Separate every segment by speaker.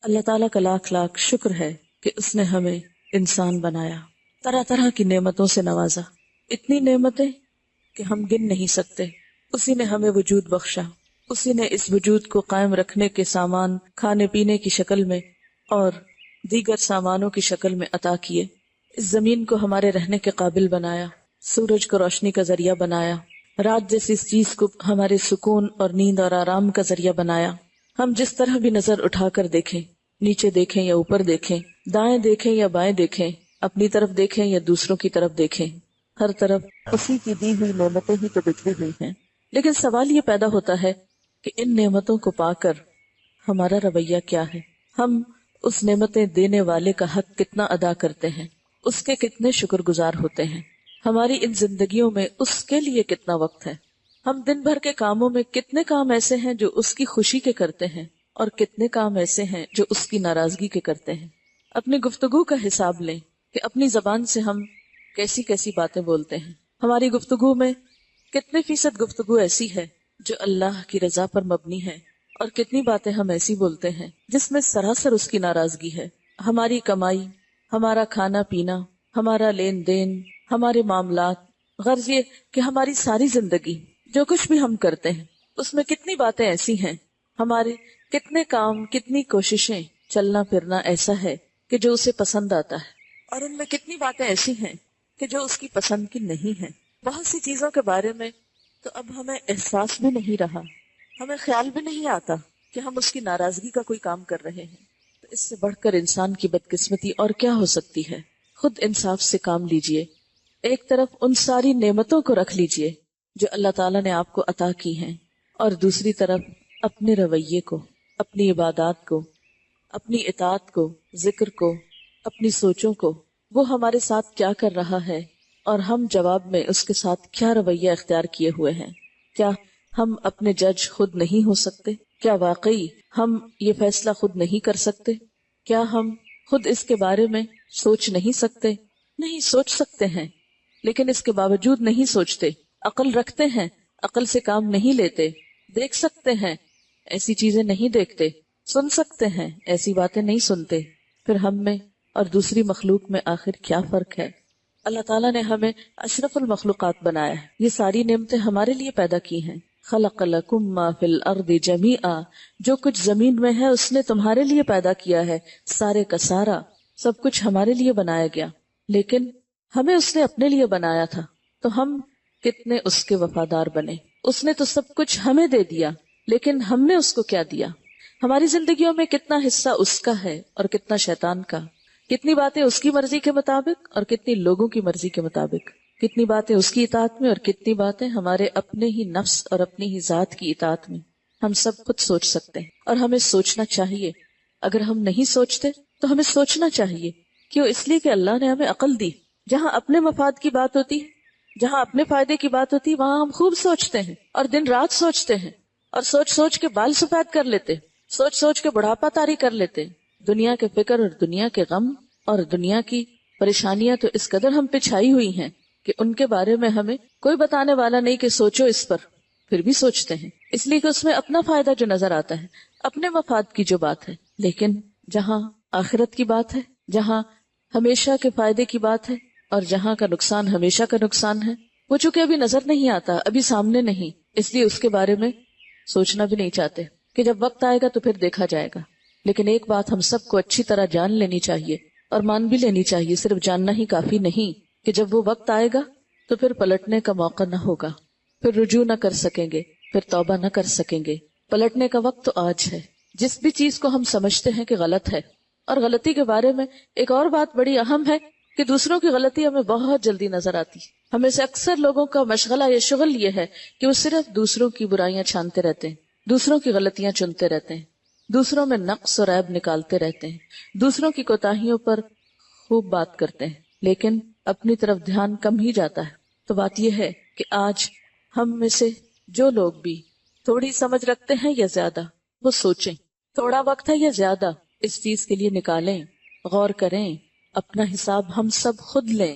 Speaker 1: اللہ تعالیٰ کا لاکھ لاکھ شکر ہے کہ اس نے ہمیں انسان بنایا، طرح طرح کی نعمتوں سے نوازا، اتنی نعمتیں کہ ہم گن نہیں سکتے۔ اسی نے ہمیں وجود بخشا، اسی نے اس وجود کو قائم رکھنے کے سامان کھانے پینے کی شکل میں اور دیگر سامانوں کی شکل میں عطا کیے۔ اس زمین کو ہمارے رہنے کے قابل بنایا، سورج کو روشنی کا ذریعہ بنایا، رات جیسی اس چیز کو ہمارے سکون اور نیند اور آرام کا ذریعہ بنایا۔ ہم جس طرح بھی نظر اٹھا کر دیکھیں، نیچے دیکھیں یا اوپر دیکھیں، دائیں دیکھیں یا بائیں دیکھیں، اپنی طرف دیکھیں یا دوسروں کی طرف دیکھیں، ہر طرف اسی کی دی ہوئی نعمتیں ہی تو بکھری ہوئی ہیں۔ لیکن سوال یہ پیدا ہوتا ہے کہ ان نعمتوں کو پا کر ہمارا رویہ کیا ہے؟ ہم اس نعمتیں دینے والے کا حق کتنا ادا کرتے ہیں، اس کے کتنے شکر گزار ہوتے ہیں؟ ہماری ان زندگیوں میں اس کے لیے کتنا وقت ہے؟ ہم دن بھر کے کاموں میں کتنے کام ایسے ہیں جو اس کی خوشی کے کرتے ہیں اور کتنے کام ایسے ہیں جو اس کی ناراضگی کے کرتے ہیں؟ اپنی گفتگو کا حساب لیں کہ اپنی زبان سے ہم کیسی کیسی باتیں بولتے ہیں۔ ہماری گفتگو میں کتنے فیصد گفتگو ایسی ہے جو اللہ کی رضا پر مبنی ہے، اور کتنی باتیں ہم ایسی بولتے ہیں جس میں سراسر اس کی ناراضگی ہے۔ ہماری کمائی، ہمارا کھانا پینا، ہمارا لین دین، ہمارے معاملات، غرض یہ کہ ہماری ساری زندگی جو کچھ بھی ہم کرتے ہیں اس میں کتنی باتیں ایسی ہیں، ہمارے کتنے کام، کتنی کوششیں، چلنا پھرنا ایسا ہے کہ جو اسے پسند آتا ہے، اور ان میں کتنی باتیں ایسی ہیں کہ جو اس کی پسند کی نہیں ہیں۔ بہت سی چیزوں کے بارے میں تو اب ہمیں احساس بھی نہیں رہا، ہمیں خیال بھی نہیں آتا کہ ہم اس کی ناراضگی کا کوئی کام کر رہے ہیں۔ تو اس سے بڑھ کر انسان کی بدقسمتی اور کیا ہو سکتی ہے؟ خود انصاف سے کام لیجئے، ایک طرف ان ساری نعمتوں کو رکھ لیجئے جو اللہ تعالیٰ نے آپ کو عطا کی ہیں، اور دوسری طرف اپنے رویے کو، اپنی عبادات کو، اپنی اطاعت کو، ذکر کو، اپنی سوچوں کو، وہ ہمارے ساتھ کیا کر رہا ہے اور ہم جواب میں اس کے ساتھ کیا رویہ اختیار کیے ہوئے ہیں۔ کیا ہم اپنے جج خود نہیں ہو سکتے؟ کیا واقعی ہم یہ فیصلہ خود نہیں کر سکتے؟ کیا ہم خود اس کے بارے میں سوچ نہیں سکتے؟ نہیں، سوچ سکتے ہیں، لیکن اس کے باوجود نہیں سوچتے، عقل رکھتے ہیں، عقل سے کام نہیں لیتے، دیکھ سکتے ہیں، ایسی چیزیں نہیں دیکھتے، سن سکتے ہیں، ایسی باتیں نہیں سنتے۔ پھر ہم میں اور دوسری مخلوق میں آخر کیا فرق ہے؟ اللہ تعالیٰ نے ہمیں اشرف المخلوقات بنایا ہے، یہ ساری نعمتیں ہمارے لیے پیدا کی ہیں۔ خلق لکم ما فی الارض جمیعا، جو کچھ زمین میں ہے اس نے تمہارے لیے پیدا کیا ہے، سارے کا سارا، سب کچھ ہمارے لیے بنایا گیا۔ لیکن ہمیں اس نے اپنے لیے بنایا تھا، تو ہم کتنے اس کے وفادار بنے۔ اس نے تو سب کچھ ہمیں دے دیا، لیکن ہم نے اس کو کیا دیا؟ ہماری زندگیوں میں کتنا حصہ اس کا ہے اور کتنا شیطان کا؟ کتنی باتیں اس کی مرضی کے مطابق اور کتنی لوگوں کی مرضی کے مطابق؟ کتنی باتیں اس کی اطاعت میں اور کتنی باتیں ہمارے اپنے ہی نفس اور اپنی ہی ذات کی اطاعت میں؟ ہم سب خود سوچ سکتے ہیں، اور ہمیں سوچنا چاہیے۔ اگر ہم نہیں سوچتے تو ہمیں سوچنا چاہیے۔ کیوں؟ اس لیے کہ اللہ نے ہمیں عقل دی۔ جہاں اپنے مفاد کی بات ہوتی ہے، جہاں اپنے فائدے کی بات ہوتی ہے، وہاں ہم خوب سوچتے ہیں اور دن رات سوچتے ہیں، اور سوچ سوچ کے بال سفید کر لیتے، سوچ سوچ کے بڑھاپا طاری کر لیتے۔ دنیا کے فکر اور دنیا کے غم اور دنیا کی پریشانیاں تو اس قدر ہم پہ چھائی ہوئی ہیں کہ ان کے بارے میں ہمیں کوئی بتانے والا نہیں کہ سوچو اس پر، پھر بھی سوچتے ہیں، اس لیے کہ اس میں اپنا فائدہ جو نظر آتا ہے، اپنے مفاد کی جو بات ہے۔ لیکن جہاں آخرت کی بات ہے، جہاں ہمیشہ کے فائدے کی بات ہے، اور جہاں کا نقصان ہمیشہ کا نقصان ہے، وہ چونکہ ابھی نظر نہیں آتا، ابھی سامنے نہیں، اس لیے اس کے بارے میں سوچنا بھی نہیں چاہتے کہ جب وقت آئے گا تو پھر دیکھا جائے گا۔ لیکن ایک بات ہم سب کو اچھی طرح جان لینی چاہیے اور مان بھی لینی چاہیے، صرف جاننا ہی کافی نہیں، کہ جب وہ وقت آئے گا تو پھر پلٹنے کا موقع نہ ہوگا، پھر رجوع نہ کر سکیں گے، پھر توبہ نہ کر سکیں گے۔ پلٹنے کا وقت تو آج ہے۔ جس بھی چیز کو ہم سمجھتے ہیں کہ غلط ہے، اور غلطی کے بارے میں ایک اور بات بڑی اہم ہے کہ دوسروں کی غلطی ہمیں بہت جلدی نظر آتی ہے۔ ہمیں سے اکثر لوگوں کا مشغلہ یا شغل یہ ہے کہ وہ صرف دوسروں کی برائیاں چھانتے رہتے ہیں، دوسروں کی غلطیاں چنتے رہتے ہیں، دوسروں میں نقص اور عیب نکالتے رہتے ہیں، دوسروں کی کوتاہیوں پر خوب بات کرتے ہیں، لیکن اپنی طرف دھیان کم ہی جاتا ہے۔ تو بات یہ ہے کہ آج ہم میں سے جو لوگ بھی تھوڑی سمجھ رکھتے ہیں یا زیادہ، وہ سوچیں، تھوڑا وقت ہے یا زیادہ، اس چیز کے لیے نکالیں، غور کریں، اپنا حساب ہم سب خود لیں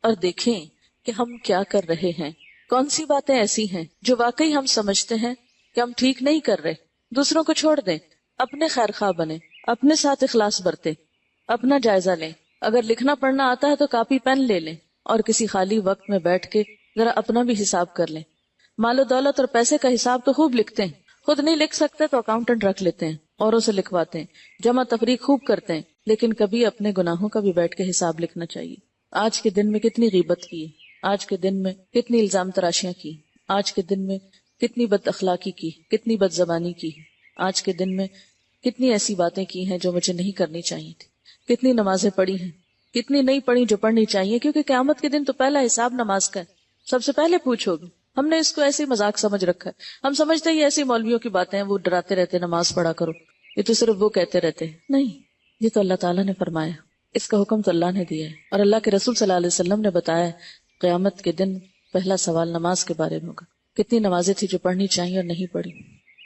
Speaker 1: اور دیکھیں کہ ہم کیا کر رہے ہیں، کون سی باتیں ایسی ہیں جو واقعی ہم سمجھتے ہیں کہ ہم ٹھیک نہیں کر رہے۔ دوسروں کو چھوڑ دیں، اپنے خیر خواہ بنیں، اپنے ساتھ اخلاص برتے، اپنا جائزہ لیں. اگر لکھنا پڑھنا آتا ہے تو کاپی پین لے لیں اور کسی خالی وقت میں بیٹھ کے ذرا اپنا بھی حساب کر لیں. مال و دولت اور پیسے کا حساب تو خوب لکھتے ہیں، خود نہیں لکھ سکتے تو اکاؤنٹنٹ رکھ لیتے ہیں، اوروں سے لکھواتے ہیں، جمع تفریق خوب کرتے ہیں، لیکن کبھی اپنے گناہوں کا بھی بیٹھ کے حساب لکھنا چاہیے. آج کے دن میں کتنی غیبت کی، آج کے دن میں کتنی الزام تراشیاں کی، آج کے دن میں کتنی بد اخلاقی کی، کتنی بد زبانی کی، آج کے دن میں کتنی ایسی باتیں کی ہیں جو مجھے نہیں کرنی چاہیے تھی، کتنی نمازیں پڑھی ہیں، کتنی نہیں پڑھی جو پڑھنی چاہیے، کیونکہ قیامت کے دن تو پہلا حساب نماز کا ہے، سب سے پہلے پوچھو گے. ہم نے اس کو ایسے مذاق سمجھ رکھا ہے، ہم سمجھتے ہیں یہ ایسی مولویوں کی باتیں ہیں، وہ ڈراتے رہتے نماز پڑھا کرو، یہ تو صرف وہ کہتے رہتے ہیں. نہیں، یہ تو اللہ تعالیٰ نے فرمایا، اس کا حکم تو اللہ نے دیا ہے، اور اللہ کے رسول صلی اللہ علیہ وسلم نے بتایا قیامت کے دن پہلا سوال نماز کے بارے میں ہوگا. کتنی نمازیں تھی جو پڑھنی چاہیے اور نہیں پڑھی.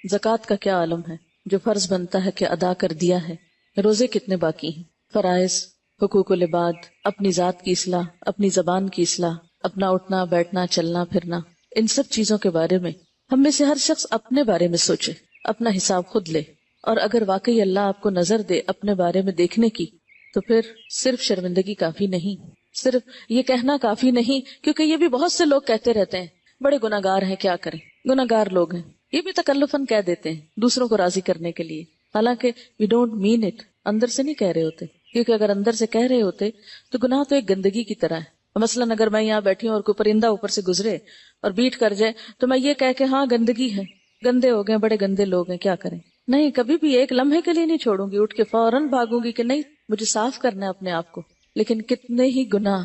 Speaker 1: زکوٰۃ کا کیا عالم ہے جو فرض بنتا ہے کہ ادا کر دیا ہے. روزے کتنے باقی ہیں. فرائض، حقوق العباد، اپنی ذات کی اصلاح، اپنی زبان کی اصلاح، اپنا اٹھنا بیٹھنا چلنا پھرنا، ان سب چیزوں کے بارے میں ہم میں سے ہر شخص اپنے بارے میں سوچے، اپنا حساب خود لے. اور اگر واقعی اللہ آپ کو نظر دے اپنے بارے میں دیکھنے کی تو پھر صرف شرمندگی کافی نہیں، صرف یہ کہنا کافی نہیں، کیونکہ یہ بھی بہت سے لوگ کہتے رہتے ہیں بڑے گناہگار ہیں، کیا کریں، گناہگار لوگ ہیں، یہ بھی تکلفاً کہہ دیتے ہیں دوسروں کو راضی کرنے کے لیے، حالانکہ وی ڈونٹ مین اٹ، اندر سے نہیں کہہ رہے ہوتے. کیونکہ اگر اندر سے کہہ رہے ہوتے تو گناہ تو ایک گندگی کی طرح ہے. مثلاً اگر میں یہاں بیٹھی ہوں اور کوئی پرندہ اوپر سے گزرے اور بیٹ کر جائے تو میں یہ کہہ کے ہاں گندگی ہے، گندے ہو گئے، بڑے گندے لوگ ہیں، کیا کریں. نہیں، کبھی بھی ایک لمحے کے لیے نہیں چھوڑوں گی، اٹھ کے فوراً بھاگوں گی کہ نہیں، مجھے صاف کرنا ہے اپنے آپ کو. لیکن کتنے ہی گناہ،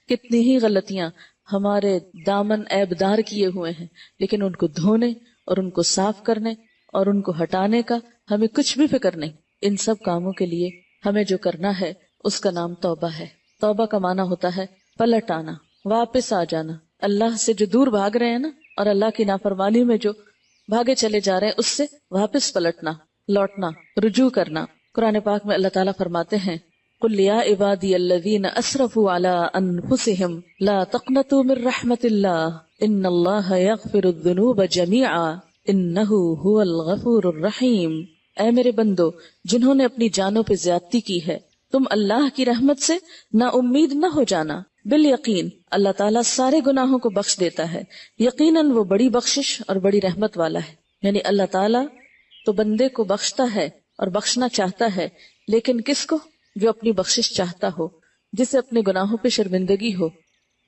Speaker 1: کتنی ہی غلطیاں ہمارے دامن عیبدار کیے ہوئے ہیں، لیکن ان کو دھونے اور ان کو صاف کرنے اور ان کو ہٹانے کا ہمیں کچھ بھی فکر نہیں. ان سب کاموں کے لیے ہمیں جو کرنا ہے اس کا نام توبہ ہے. توبہ کا معنی ہوتا ہے پلٹ آنا، واپس آ جانا. اللہ سے جو دور بھاگ رہے ہیں نا، اور اللہ کی نافرمانی میں جو بھاگے چلے جا رہے ہیں، اس سے واپس پلٹنا، لوٹنا، رجوع کرنا. قرآن پاک میں اللہ تعالیٰ فرماتے ہیں قُلْ يَا عِبَادِيَ الَّذِينَ أَسْرَفُوا عَلَىٰ أَنفُسِهِمْ لَا تَقْنَطُوا مِن رَحْمَةِ اللَّهِ إِنَّ اللَّهَ يَغْفِرُ الذُّنُوبَ جَمِيعًا إِنَّهُ هُوَ الْغَفُورُ الرَّحِيمُ. اے میرے بندو، جنہوں نے اپنی جانوں پہ زیادتی کی ہے، تم اللہ کی رحمت سے نا امید نہ ہو جانا. بالیقین اللہ تعالیٰ سارے گناہوں کو بخش دیتا ہے، یقیناً وہ بڑی بخشش اور بڑی رحمت والا ہے. یعنی اللہ تعالیٰ تو بندے کو بخشتا ہے اور بخشنا چاہتا ہے، لیکن کس کو؟ جو اپنی بخشش چاہتا ہو، جسے اپنے گناہوں پہ شرمندگی ہو،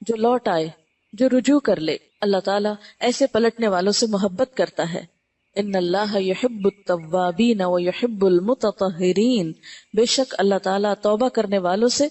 Speaker 1: جو لوٹ آئے، جو رجوع کر لے. اللہ تعالیٰ ایسے پلٹنے والوں سے محبت کرتا ہے. ان اللہ یحب التوابین ویحب المتطہرین. بے شک اللہ تعالیٰ توبہ کرنے والوں سے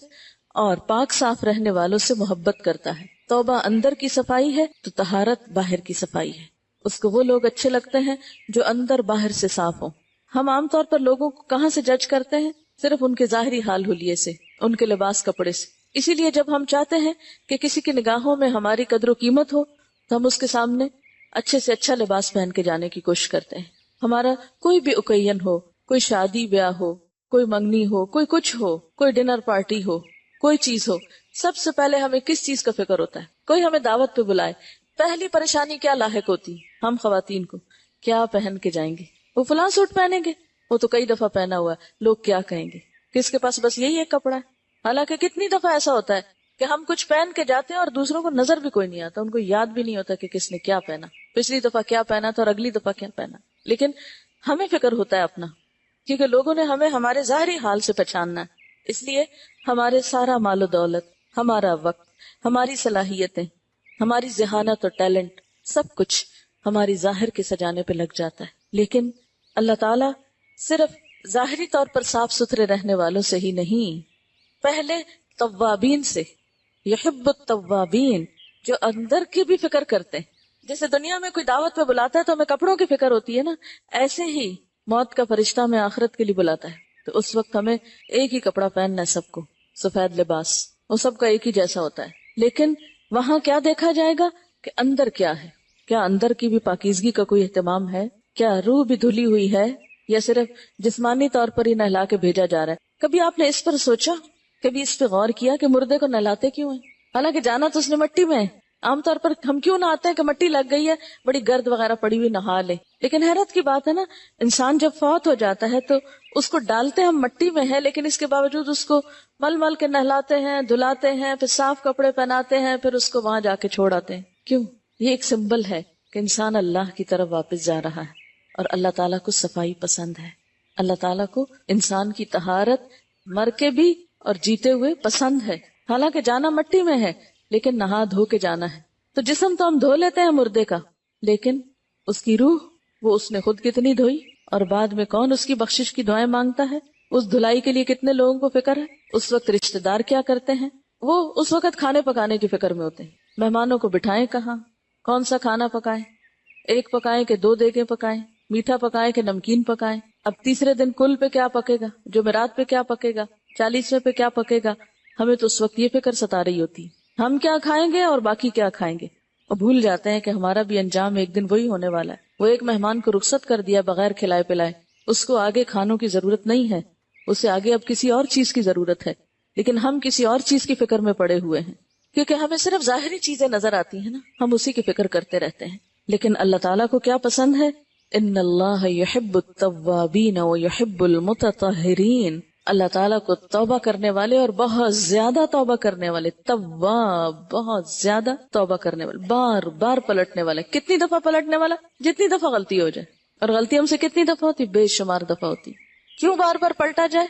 Speaker 1: اور پاک صاف رہنے والوں سے محبت کرتا ہے. توبہ اندر کی صفائی ہے تو طہارت باہر کی صفائی ہے. اس کو وہ لوگ اچھے لگتے ہیں جو اندر باہر سے صاف ہوں. ہم عام طور پر لوگوں کو کہاں سے جج کرتے ہیں؟ صرف ان کے ظاہری حال حلیے سے، ان کے لباس کپڑے سے. اسی لیے جب ہم چاہتے ہیں کہ کسی کی نگاہوں میں ہماری قدر و قیمت ہو تو ہم اس کے سامنے اچھے سے اچھا لباس پہن کے جانے کی کوشش کرتے ہیں. ہمارا کوئی بھی اوکیزن ہو، کوئی شادی بیاہ ہو، کوئی منگنی ہو، کوئی کچھ ہو، کوئی ڈنر پارٹی ہو، کوئی چیز ہو، سب سے پہلے ہمیں کس چیز کا فکر ہوتا ہے؟ کوئی ہمیں دعوت پہ بلائے، پہلی پریشانی کیا لاحق ہوتی؟ ہم خواتین کو کیا پہن کے جائیں گے؟ وہ فلاں سوٹ پہنیں گے، وہ تو کئی دفعہ پہنا ہوا ہے، لوگ کیا کہیں گے؟ کس کے پاس بس یہی ایک کپڑا ہے. حالانکہ کتنی دفعہ ایسا ہوتا ہے کہ ہم کچھ پہن کے جاتے ہیں اور دوسروں کو نظر بھی کوئی نہیں آتا، ان کو یاد بھی نہیں ہوتا کہ کس نے کیا پہنا، پچھلی دفعہ کیا پہنا تھا اور اگلی دفعہ کیا پہنا. لیکن ہمیں فکر ہوتا ہے اپنا، کیونکہ لوگوں نے ہمیں ہمارے ظاہری حال سے پہچاننا ہے. اس لیے ہمارے سارا مال و دولت، ہمارا وقت، ہماری صلاحیتیں، ہماری ذہانت اور ٹیلنٹ، سب کچھ ہماری ظاہر کے سجانے پہ لگ جاتا ہے. لیکن اللہ تعالیٰ صرف ظاہری طور پر صاف ستھرے رہنے والوں سے ہی نہیں، پہلے توابین سے، یحب التوابین، جو اندر کی بھی فکر کرتے ہیں. جیسے دنیا میں کوئی دعوت پہ بلاتا ہے تو ہمیں کپڑوں کی فکر ہوتی ہے نا، ایسے ہی موت کا فرشتہ ہمیں آخرت کے لیے بلاتا ہے تو اس وقت ہمیں ایک ہی کپڑا پہننا ہے، سب کو سفید لباس، وہ سب کا ایک ہی جیسا ہوتا ہے. لیکن وہاں کیا دیکھا جائے گا کہ اندر کیا ہے؟ کیا اندر کی بھی پاکیزگی کا کوئی اہتمام ہے؟ کیا روح بھی دھلی ہوئی ہے یا صرف جسمانی طور پر ہی نہلا کے بھیجا جا رہا ہے؟ کبھی آپ نے اس پر سوچا، کبھی اس پہ غور کیا کہ مردے کو نہلاتے کیوں ہیں؟ حالانکہ جانا تو اس نے مٹی میں ہے. عام طور پر ہم کیوں نہ آتے ہیں کہ مٹی لگ گئی ہے، بڑی گرد وغیرہ پڑی ہوئی، نہا لیں. لیکن حیرت کی بات ہے نا، انسان جب فوت ہو جاتا ہے تو اس کو ڈالتے ہم مٹی میں ہے، لیکن اس کے باوجود اس کو مل مل کے نہلاتے ہیں، دھلاتے ہیں، پھر صاف کپڑے پہناتے ہیں، پھر اس کو وہاں جا کے چھوڑ آتے ہیں. کیوں؟ یہ ایک سمبل ہے کہ انسان اللہ کی طرف واپس جا رہا ہے، اور اللہ تعالیٰ کو صفائی پسند ہے. اللہ تعالیٰ کو انسان کی طہارت مر کے بھی اور جیتے ہوئے پسند ہے. حالانکہ جانا مٹی میں ہے لیکن نہا دھو کے جانا ہے. تو جسم تو ہم دھو لیتے ہیں مردے کا، لیکن اس کی روح وہ اس نے خود کتنی دھوئی، اور بعد میں کون اس کی بخشش کی دعائیں مانگتا ہے. اس دھلائی کے لیے کتنے لوگوں کو فکر ہے. اس وقت رشتہ دار کیا کرتے ہیں، وہ اس وقت کھانے پکانے کی فکر میں ہوتے ہیں. مہمانوں کو بٹھائیں کہاں، کون سا کھانا پکائیں، ایک پکائیں کہ دو دیگیں پکائیں، میٹھا پکائیں کہ نمکین پکائیں. اب تیسرے دن کل پہ کیا پکے گا، جمعرات پہ کیا پکے گا، 40ویں پہ کیا پکے گا. ہمیں تو اس وقت یہ فکر ستا رہی ہوتی ہے ہم کیا کھائیں گے اور باقی کیا کھائیں گے، اور بھول جاتے ہیں کہ ہمارا بھی انجام ایک دن وہی ہونے والا ہے. وہ ایک مہمان کو رخصت کر دیا بغیر کھلائے پلائے، اس کو آگے کھانوں کی ضرورت نہیں ہے، اسے آگے اب کسی اور چیز کی ضرورت ہے. لیکن ہم کسی اور چیز کی فکر میں پڑے ہوئے ہیں، کیونکہ ہمیں صرف ظاہری چیزیں نظر آتی ہیں نا، ہم اسی کی فکر کرتے رہتے ہیں. لیکن اللہ تعالیٰ کو کیا پسند ہے؟ ان اللہ یحب التوابین ویحب المتطہرین. اللہ تعالیٰ کو توبہ کرنے والے اور بہت زیادہ توبہ کرنے والے، تواب بہت زیادہ توبہ کرنے والے، بار بار پلٹنے والے. کتنی دفعہ پلٹنے والا؟ جتنی دفعہ غلطی ہو جائے. اور غلطی ہم سے کتنی دفعہ ہوتی؟ بے شمار دفعہ ہوتی. کیوں بار بار پلٹا جائے؟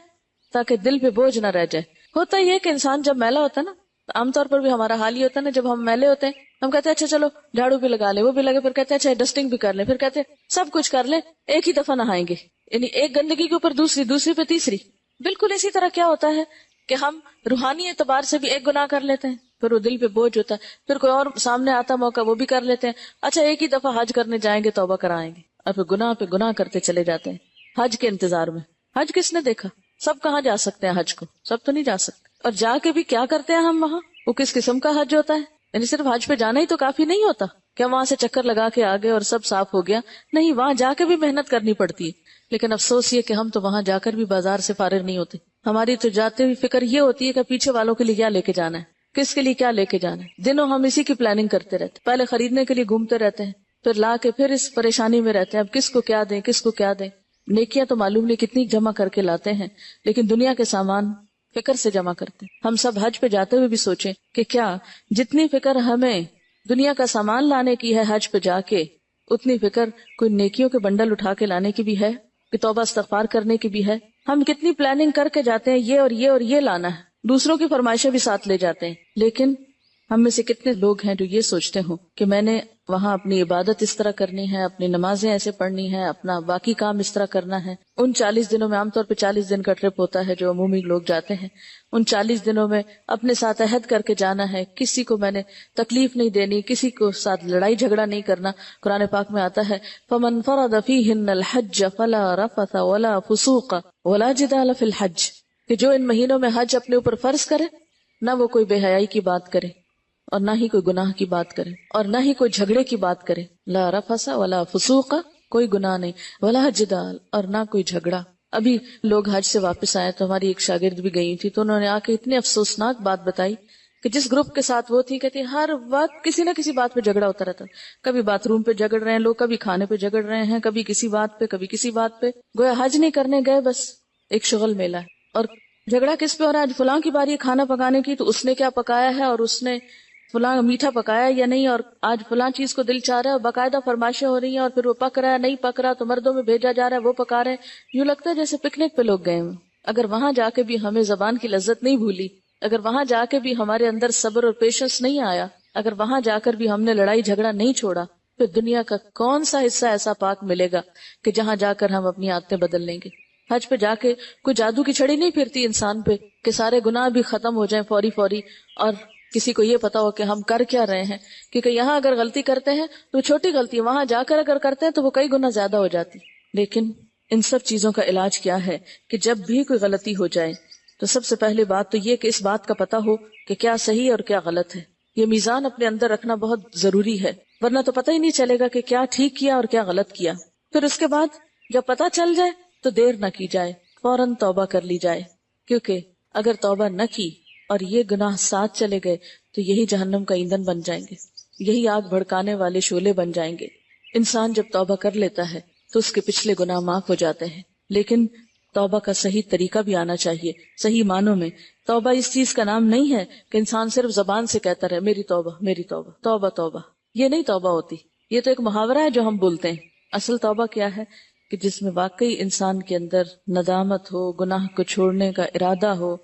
Speaker 1: تاکہ دل پہ بوجھ نہ رہ جائے. ہوتا یہ کہ انسان جب میلا ہوتا ہے نا، عام طور پر بھی ہمارا حال ہی ہوتا ہے نا، جب ہم میلے ہوتے ہیں ہم کہتے ہیں اچھا چلو جھاڑو بھی لگا لے، وہ بھی لگے، پھر کہتے ہیں اچھا ڈسٹنگ بھی کر لیں، پھر کہتے ہیں سب کچھ کر لیں، ایک ہی دفعہ نہائیں گے. یعنی ایک گندگی کے اوپر دوسری، دوسری پہ تیسری. بالکل اسی طرح کیا ہوتا ہے کہ ہم روحانی اعتبار سے بھی ایک گناہ کر لیتے ہیں، پھر وہ دل پہ بوجھ ہوتا ہے، پھر کوئی اور سامنے آتا موقع وہ بھی کر لیتے ہیں. اچھا ایک ہی دفعہ حج کرنے جائیں گے، توبہ کرائیں گے، اور پھر گناہ پہ گناہ کرتے چلے جاتے ہیں حج کے انتظار میں. حج کس نے دیکھا؟ سب کہاں جا سکتے ہیں حج کو؟ سب تو نہیں جا سکتے. اور جا کے بھی کیا کرتے ہیں ہم وہاں؟ وہ کس قسم کا حج ہوتا ہے؟ یعنی صرف حج پہ جانا ہی تو کافی نہیں ہوتا، کیا وہاں سے چکر لگا کے آگے اور سب صاف ہو گیا؟ نہیں، وہاں جا کے بھی محنت کرنی پڑتی ہے. لیکن افسوس یہ کہ ہم تو وہاں جا کر بھی بازار سے فارغ نہیں ہوتے. ہماری تو جاتے ہوئی فکر یہ ہوتی ہے کہ پیچھے والوں کے لیے کیا لے کے جانا ہے، کس کے لیے کیا لے کے جانا ہے. دنوں ہم اسی کی پلاننگ کرتے رہتے، پہلے خریدنے کے لیے گھومتے رہتے ہیں، پھر لا کے پھر اس پریشانی میں رہتے ہیں اب کس کو کیا دیں، کس کو کیا دیں. نیکیاں تو معلوم نہیں کتنی جمع کر کے لاتے ہیں، لیکن دنیا کے سامان فکر سے جمع کرتے ہیں. ہم سب حج پہ جاتے ہوئے بھی سوچیں کہ کیا جتنی فکر ہمیں دنیا کا سامان لانے کی ہے حج پہ جا کے، اتنی فکر کوئی نیکیوں کے بنڈل اٹھا کے لانے کی بھی ہے، کہ توبہ استغفار کرنے کی بھی ہے. ہم کتنی پلاننگ کر کے جاتے ہیں، یہ اور یہ اور یہ لانا ہے، دوسروں کی فرمائشیں بھی ساتھ لے جاتے ہیں. لیکن ہم میں سے کتنے لوگ ہیں جو یہ سوچتے ہوں کہ میں نے وہاں اپنی عبادت اس طرح کرنی ہے، اپنی نمازیں ایسے پڑھنی ہے، اپنا باقی کام اس طرح کرنا ہے. ان 40 دنوں میں عام طور پہ 40 دن کا ٹرپ ہوتا ہے جو عمومی لوگ جاتے ہیں. ان 40 دنوں میں اپنے ساتھ عہد کر کے جانا ہے، کسی کو میں نے تکلیف نہیں دینی، کسی کو ساتھ لڑائی جھگڑا نہیں کرنا. قرآن پاک میں آتا ہے فَمَنْ فَرَضَ فِيهِنَّ الْحَجَّ فَلَا رَفَثَ وَلَا فُسُوقَ وَلَا جِدَالَ فِي الْحَجِّ، کہ جو ان مہینوں میں حج اپنے اوپر فرض کرے، نہ وہ کوئی بے حیائی کی بات کرے اور نہ ہی کوئی گناہ کی بات کرے اور نہ ہی کوئی جھگڑے کی بات کرے. لا رفث ولا فسوق، کوئی گناہ نہیں، ولا جدال، اور نہ کوئی جھگڑا. ابھی لوگ حج سے واپس آئے تو ہماری ایک شاگرد بھی گئی تھی، تو انہوں نے آ کے اتنی افسوسناک بات بتائی کہ جس گروپ کے ساتھ وہ تھی، کہتی ہر وقت کسی نہ کسی بات پہ جھگڑا ہوتا رہتا. کبھی باتھ روم پہ جھگڑ رہے ہیں لوگ، کبھی کھانے پہ جھگڑ رہے ہیں، کبھی کسی بات پہ، کبھی کسی بات پہ. گویا حج نہیں کرنے گئے، بس ایک شغل میلہ ہے. اور جھگڑا کس پہ ہو رہا ہے؟ آج فلاں کی باری ہے کھانا پکانے کی، تو اس نے کیا پکایا ہے اور اس نے فلاں میٹھا پکایا یا نہیں، اور آج فلاں چیز کو دل چاہ رہا ہے اور باقاعدہ فرمائشیں ہو رہی ہیں، اور پھر وہ پک رہا ہے نہیں پک رہا تو مردوں میں بھیجا جا رہا ہے وہ پکا رہے ہیں. یوں لگتا ہے جیسے پکنک پہ لوگ گئے ہیں. اگر وہاں جا کے بھی ہمیں زبان کی لذت نہیں بھولی، اگر وہاں جا کے بھی ہمارے اندر صبر اور پیشنس نہیں آیا، اگر وہاں جا کر بھی ہم نے لڑائی جھگڑا نہیں چھوڑا، پھر دنیا کا کون سا حصہ ایسا پاک ملے گا کہ جہاں جا کر ہم اپنی عادتیں بدل لیں گے. حج پہ جا کے کوئی جادو کی چھڑی نہیں پھرتی انسان پہ کہ سارے گناہ بھی ختم ہو جائیں فوری فوری، اور کسی کو یہ پتا ہو کہ ہم کر کیا رہے ہیں. کیونکہ یہاں اگر غلطی کرتے ہیں تو چھوٹی غلطی، وہاں جا کر اگر کرتے ہیں تو وہ کئی گنا زیادہ ہو جاتی. لیکن ان سب چیزوں کا علاج کیا ہے کہ جب بھی کوئی غلطی ہو جائے تو سب سے پہلے بات تو یہ کہ اس بات کا پتا ہو کہ کیا صحیح اور کیا غلط ہے. یہ میزان اپنے اندر رکھنا بہت ضروری ہے، ورنہ تو پتہ ہی نہیں چلے گا کہ کیا ٹھیک کیا اور کیا غلط کیا. پھر اس کے بعد جب پتا چل جائے تو دیر نہ کی جائے، فوراً توبہ کر لی جائے. کیونکہ اگر توبہ نہ کی اور یہ گناہ ساتھ چلے گئے تو یہی جہنم کا ایندھن بن جائیں گے، یہی آگ بھڑکانے والے شعلے بن جائیں گے. انسان جب توبہ کر لیتا ہے تو اس کے پچھلے گناہ معاف ہو جاتے ہیں، لیکن توبہ کا صحیح طریقہ بھی آنا چاہیے۔ صحیح معنوں میں توبہ اس چیز کا نام نہیں ہے کہ انسان صرف زبان سے کہتا رہے میری توبہ میری توبہ توبہ توبہ، یہ نہیں توبہ ہوتی، یہ تو ایک محاورہ ہے جو ہم بولتے ہیں۔ اصل توبہ کیا ہے کہ جس میں واقعی انسان کے اندر ندامت ہو، گناہ کو چھوڑنے کا ارادہ ہو،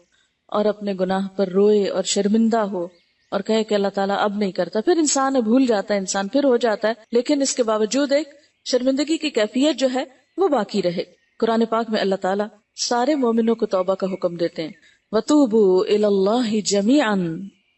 Speaker 1: اور اپنے گناہ پر روئے اور شرمندہ ہو اور کہے کہ اللہ تعالیٰ اب نہیں کرتا۔ پھر انسان بھول جاتا ہے، انسان پھر ہو جاتا ہے، لیکن اس کے باوجود ایک شرمندگی کی کیفیت جو ہے وہ باقی رہے۔ قرآن پاک میں اللہ تعالیٰ سارے مومنوں کو توبہ کا حکم دیتے ہیں، وَتُوبُوا إِلَى اللَّهِ جَمِيعًا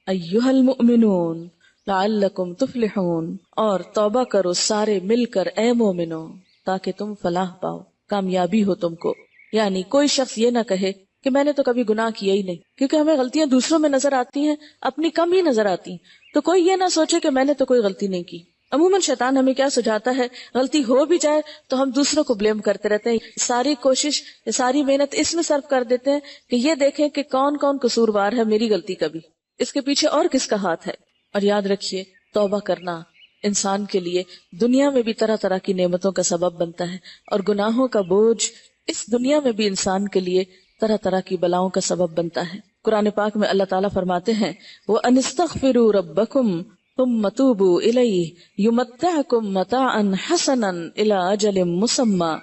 Speaker 1: أَيُّهَا الْمُؤْمِنُونَ لَعَلَّكُمْ تُفْلِحُونَ، اور توبہ کرو سارے مل کر اے مومنوں تاکہ تم فلاح پاؤ، کامیابی ہو تم کو۔ یعنی کوئی شخص یہ نہ کہے کہ میں نے تو کبھی گناہ کیا ہی نہیں، کیونکہ ہمیں غلطیاں دوسروں میں نظر آتی ہیں، اپنی کم ہی نظر آتی ہیں، تو کوئی یہ نہ سوچے کہ میں نے تو کوئی غلطی نہیں کی۔ عموماً شیطان ہمیں کیا سجاتا ہے، غلطی ہو بھی جائے تو ہم دوسروں کو بلیم کرتے رہتے ہیں، ساری کوشش ساری محنت اس میں صرف کر دیتے ہیں کہ یہ دیکھیں کہ کون کون قصوروار ہے میری غلطی کا بھی، اس کے پیچھے اور کس کا ہاتھ ہے۔ اور یاد رکھیے توبہ کرنا انسان کے لیے دنیا میں بھی طرح طرح کی نعمتوں کا سبب بنتا ہے، اور گناہوں کا بوجھ اس دنیا میں بھی انسان کے لیے طرح طرح کی بلاؤں کا سبب بنتا ہے۔ قرآن پاک میں اللہ تعالیٰ فرماتے ہیں وَأَنِ اسْتَغْفِرُوا رَبَّكُمْ ثُمَّ تُوبُوا إِلَيْهِ يُمَتِّعْكُمْ مَتَاعًا حَسَنًا إِلَىٰ أَجَلٍ مُّسَمًّى،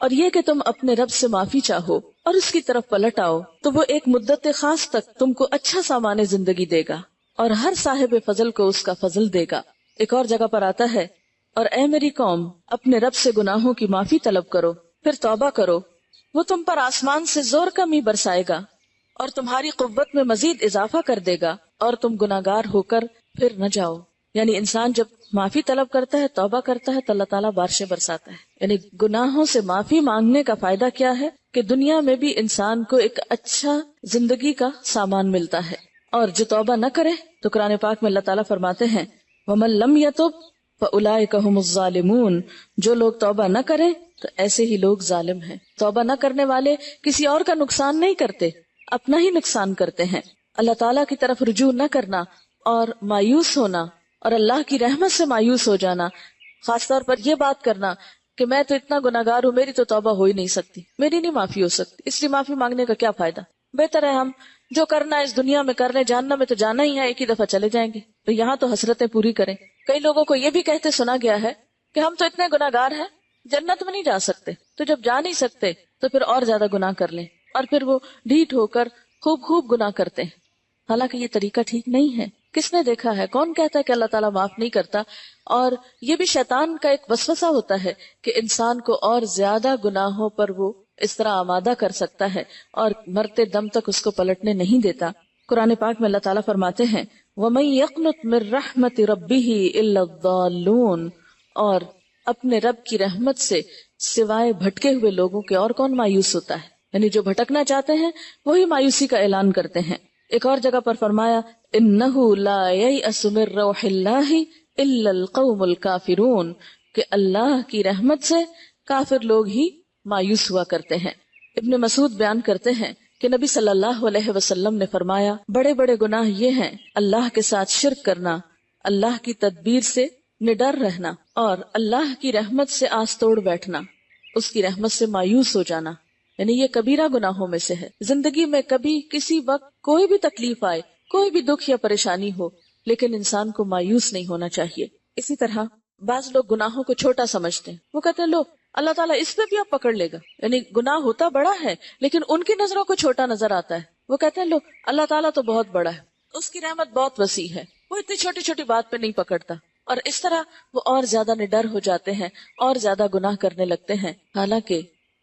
Speaker 1: اور یہ کہ تم اپنے رب سے معافی چاہو اور اس کی طرف پلٹ آؤ تو وہ ایک مدت خاص تک تم کو اچھا سامان زندگی دے گا اور ہر صاحب فضل کو اس کا فضل دے گا۔ ایک اور جگہ پر آتا ہے اور اے میری قوم اپنے رب سے گناہوں کی معافی طلب کرو پھر توبہ کرو، وہ تم پر آسمان سے زور کا می برسائے گا اور تمہاری قوت میں مزید اضافہ کر دے گا اور تم گناہگار ہو کر پھر نہ جاؤ۔ یعنی انسان جب معافی طلب کرتا ہے، توبہ کرتا ہے، تو اللہ تعالیٰ بارشیں برساتا ہے۔ یعنی گناہوں سے معافی مانگنے کا فائدہ کیا ہے کہ دنیا میں بھی انسان کو ایک اچھا زندگی کا سامان ملتا ہے، اور جو توبہ نہ کرے تو قرآن پاک میں اللہ تعالیٰ فرماتے ہیں وَمَن لَّمْ يَتُبْ فَأُولَٰئِكَ هُمُ الظَّالِمُونَ، جو لوگ توبہ نہ کریں تو ایسے ہی لوگ ظالم ہیں۔ توبہ نہ کرنے والے کسی اور کا نقصان نہیں کرتے، اپنا ہی نقصان کرتے ہیں۔ اللہ تعالیٰ کی طرف رجوع نہ کرنا اور مایوس ہونا اور اللہ کی رحمت سے مایوس ہو جانا، خاص طور پر یہ بات کرنا کہ میں تو اتنا گناہگار ہوں، میری تو توبہ ہو ہی نہیں سکتی، میری نہیں معافی ہو سکتی، اس لیے معافی مانگنے کا کیا فائدہ؟ بہتر ہے ہم جو کرنا ہے اس دنیا میں کر لیں، جاننا میں تو جانا ہی ہے، ایک ہی دفعہ چلے جائیں گے، تو یہاں تو حسرتیں پوری کریں۔ کئی لوگوں کو یہ بھی کہتے سنا گیا ہے کہ ہم تو اتنے گناہگار ہیں جنت میں نہیں جا سکتے، تو جب جا نہیں سکتے تو پھر اور زیادہ گناہ کر لیں، اور پھر وہ ڈھیٹ ہو کر خوب گناہ کرتے ہیں۔ حالانکہ یہ طریقہ ٹھیک نہیں ہے۔ کس نے دیکھا ہے؟ کون کہتا ہے کہ اللہ تعالیٰ معاف نہیں کرتا؟ اور یہ بھی شیطان کا ایک وسوسہ ہوتا ہے کہ انسان کو اور زیادہ گناہوں پر وہ اس طرح آمادہ کر سکتا ہے اور مرتے دم تک اس کو پلٹنے نہیں دیتا۔ قرآن پاک میں اللہ تعالیٰ فرماتے ہیں وَمَن يَقْنُطْ مِن رَحْمَةِ رَبِّهِ إِلَّا الضَّالُّونَ، اور اپنے رب کی رحمت سے سوائے بھٹکے ہوئے لوگوں کے اور کون مایوس ہوتا ہے؟ یعنی جو بھٹکنا چاہتے ہیں وہی مایوسی کا اعلان کرتے ہیں۔ ایک اور جگہ پر فرمایا إِنَّهُ لَا يَيْأَسُ مِن رَّوْحِ اللَّهِ إِلَّا الْقَوْمُ الْكَافِرُونَ، کہ اللہ کی رحمت سے کافر لوگ ہی مایوس ہوا کرتے ہیں۔ ابن مسعود بیان کرتے ہیں کہ نبی صلی اللہ علیہ وسلم نے فرمایا بڑے بڑے گناہ یہ ہیں اللہ کے ساتھ شرک کرنا، اللہ کی تدبیر سے نڈر رہنا، اور اللہ کی رحمت سے آس توڑ بیٹھنا، اس کی رحمت سے مایوس ہو جانا، یعنی یہ کبیرہ گناہوں میں سے ہے۔ زندگی میں کبھی کسی وقت کوئی بھی تکلیف آئے، کوئی بھی دکھ یا پریشانی ہو، لیکن انسان کو مایوس نہیں ہونا چاہیے۔ اسی طرح بعض لوگ گناہوں کو چھوٹا سمجھتے ہیں، وہ کہتے ہیں لو اللہ تعالیٰ اس پہ بھی اب پکڑ لے گا، یعنی گناہ ہوتا بڑا ہے لیکن ان کی نظروں کو چھوٹا نظر آتا ہے۔ وہ کہتے ہیں لو اللہ تعالیٰ تو بہت بڑا ہے، اس کی رحمت بہت وسیع ہے، وہ اتنی چھوٹی چھوٹی بات پہ نہیں پکڑتا، اور اس طرح وہ اور زیادہ نڈر ہو جاتے ہیں اور زیادہ گناہ کرنے لگتے ہیں۔ حالانکہ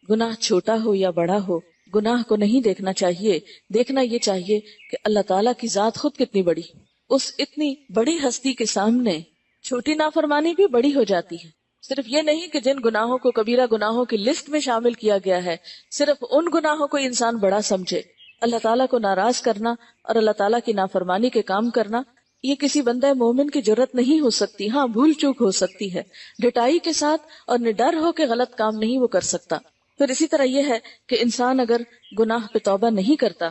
Speaker 1: گناہ چھوٹا ہو یا بڑا ہو، گناہ کو نہیں دیکھنا چاہیے، دیکھنا یہ چاہیے کہ اللہ تعالیٰ کی ذات خود کتنی بڑی، اس اتنی بڑی ہستی کے سامنے چھوٹی نافرمانی بھی بڑی ہو جاتی ہے۔ صرف یہ نہیں کہ جن گناہوں کو کبیرہ گناہوں کی لسٹ میں شامل کیا گیا ہے، صرف ان گناہوں کو انسان بڑا سمجھے۔ اللہ تعالیٰ کو ناراض کرنا اور اللہ تعالیٰ کی نافرمانی کے کام کرنا، یہ کسی بندہ مومن کی جرت نہیں ہو سکتی۔ ہاں بھول چوک ہو سکتی ہے، ڈٹائی کے ساتھ اور نڈر ہو کے غلط کام نہیں وہ کر سکتا۔ پھر اسی طرح یہ ہے کہ انسان اگر گناہ پہ توبہ نہیں کرتا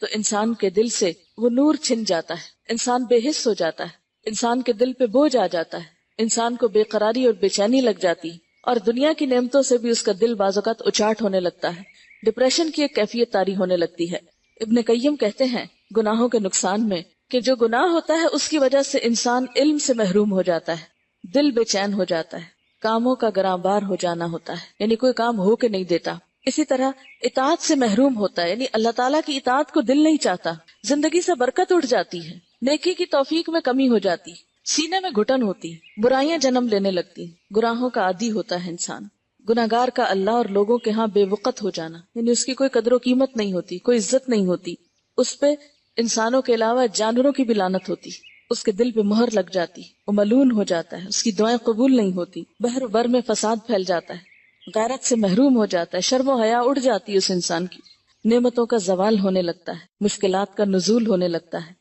Speaker 1: تو انسان کے دل سے وہ نور چھن جاتا ہے، انسان بے حس ہو جاتا ہے، انسان کے دل پہ بوجھ آ جاتا ہے، انسان کو بے قراری اور بے چینی لگ جاتی اور دنیا کی نعمتوں سے بھی اس کا دل بعض اوقات اچاٹ ہونے لگتا ہے، ڈپریشن کی ایک کیفیت طاری ہونے لگتی ہے۔ ابن قیم کہتے ہیں گناہوں کے نقصان میں کہ جو گناہ ہوتا ہے اس کی وجہ سے انسان علم سے محروم ہو جاتا ہے، دل بے چین ہو جاتا ہے، کاموں کا گراں بار ہو جانا ہوتا ہے، یعنی کوئی کام ہو کے نہیں دیتا۔ اسی طرح اطاعت سے محروم ہوتا ہے، یعنی اللہ تعالیٰ کی اطاعت کو دل نہیں چاہتا، زندگی سے برکت اٹھ جاتی ہے، نیکی کی توفیق میں کمی ہو جاتی، سینے میں گھٹن ہوتی، برائیاں جنم لینے لگتی، گناہوں کا عادی ہوتا ہے انسان۔ گناہگار کا اللہ اور لوگوں کے ہاں بے وقت ہو جانا، یعنی اس کی کوئی قدر و قیمت نہیں ہوتی، کوئی عزت نہیں ہوتی، اس پہ انسانوں کے علاوہ جانوروں کی بھی لعنت ہوتی، اس کے دل پہ مہر لگ جاتی، وہ ملعون ہو جاتا ہے، اس کی دعائیں قبول نہیں ہوتی، بحر بر میں فساد پھیل جاتا ہے، غیرت سے محروم ہو جاتا ہے، شرم و حیا اڑ جاتی ہے اس انسان کی، نعمتوں کا زوال ہونے لگتا ہے، مشکلات کا نزول ہونے لگتا ہے،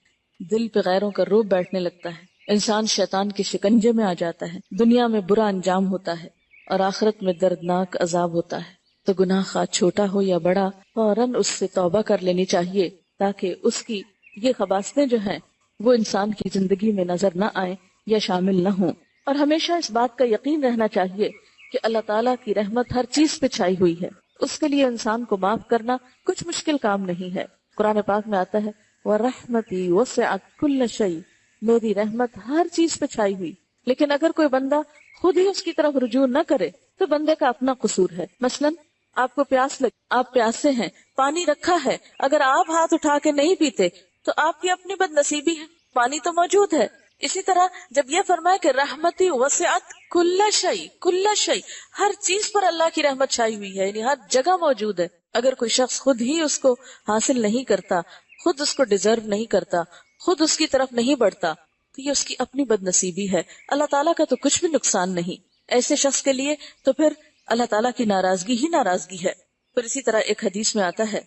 Speaker 1: دل پہ غیروں کا روب بیٹھنے لگتا ہے، انسان شیطان کے شکنجے میں آ جاتا ہے، دنیا میں برا انجام ہوتا ہے اور آخرت میں دردناک عذاب ہوتا ہے۔ تو گناہ خواہ چھوٹا ہو یا بڑا، فوراً اس سے توبہ کر لینی چاہیے تاکہ اس کی یہ خباثتیں جو ہیں وہ انسان کی زندگی میں نظر نہ آئیں یا شامل نہ ہوں۔ اور ہمیشہ اس بات کا یقین رہنا چاہیے کہ اللہ تعالیٰ کی رحمت ہر چیز پہ چھائی ہوئی ہے، اس کے لیے انسان کو معاف کرنا کچھ مشکل کام نہیں ہے۔ قرآن پاک میں آتا ہے وَرَحْمَتِي وَسِعَتْ كُلَّ شَيْءٍ، میری رحمت ہر چیز پہ چھائی ہوئی۔ لیکن اگر کوئی بندہ خود ہی اس کی طرف رجوع نہ کرے تو بندے کا اپنا قصور ہے۔ مثلاً آپ کو پیاس لگی، آپ پیاسے ہیں، پانی رکھا ہے، اگر آپ ہاتھ اٹھا کے نہیں پیتے تو آپ کی اپنی بد نصیبی ہے، پانی تو موجود ہے۔ اسی طرح جب یہ فرمائے کہ رحمتی وسعت کل شیء، کل شیء، ہر چیز پر اللہ کی رحمت چھائی ہوئی ہے، یعنی ہر جگہ موجود ہے۔ اگر کوئی شخص خود ہی اس کو حاصل نہیں کرتا، خود اس کو ڈیزرو نہیں کرتا، خود اس کی طرف نہیں بڑھتا تو یہ اس کی اپنی بد نصیبی ہے، اللہ تعالیٰ کا تو کچھ بھی نقصان نہیں۔ ایسے شخص کے لیے تو پھر اللہ تعالیٰ کی ناراضگی ہی ناراضگی ہے۔ پھر اسی طرح ایک حدیث میں آتا ہے،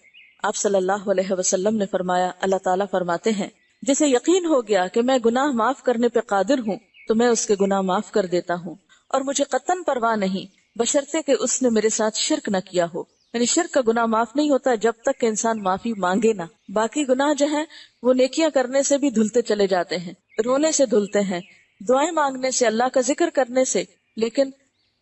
Speaker 1: آپ صلی اللہ علیہ وسلم نے فرمایا، اللہ تعالیٰ فرماتے ہیں جسے یقین ہو گیا کہ میں گناہ معاف کرنے پہ قادر ہوں تو میں اس کے گناہ معاف کر دیتا ہوں، اور مجھے قطعاً پرواہ نہیں بشرطے کہ اس نے میرے ساتھ شرک نہ کیا ہو۔ یعنی شرک کا گناہ معاف نہیں ہوتا جب تک کہ انسان معافی مانگے نہ۔ باقی گناہ جو ہیں وہ نیکیاں کرنے سے بھی دھلتے چلے جاتے ہیں، رونے سے دھلتے ہیں، دعائیں مانگنے سے، اللہ کا ذکر کرنے سے، لیکن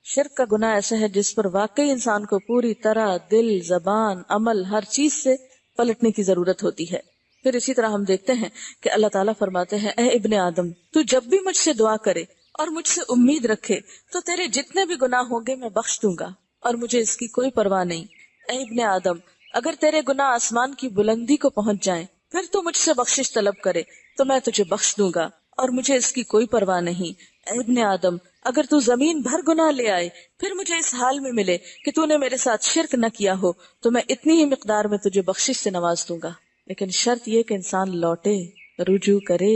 Speaker 1: شرک کا گناہ ایسا ہے جس پر واقعی انسان کو پوری طرح دل، زبان، عمل، ہر چیز سے پلٹنے کی ضرورت ہوتی ہے۔ پھر اسی طرح ہم دیکھتے ہیں کہ اللہ تعالیٰ فرماتے ہیں، اے ابن آدم، تو جب بھی مجھ سے دعا کرے اور مجھ سے امید رکھے تو تیرے جتنے بھی گناہ ہوں گے میں بخش دوں گا اور مجھے اس کی کوئی پرواہ نہیں۔ اے ابن آدم، اگر تیرے گناہ آسمان کی بلندی کو پہنچ جائیں پھر تو مجھ سے بخشش طلب کرے تو میں تجھے بخش دوں گا اور مجھے اس کی کوئی پرواہ نہیں۔ اے ابن آدم، اگر تو زمین بھر گناہ لے آئے پھر مجھے اس حال میں ملے کہ تو نے میرے ساتھ شرک نہ کیا ہو تو میں اتنی ہی مقدار میں تجھے بخشش سے نواز دوں گا۔ لیکن شرط یہ کہ انسان لوٹے، رجوع کرے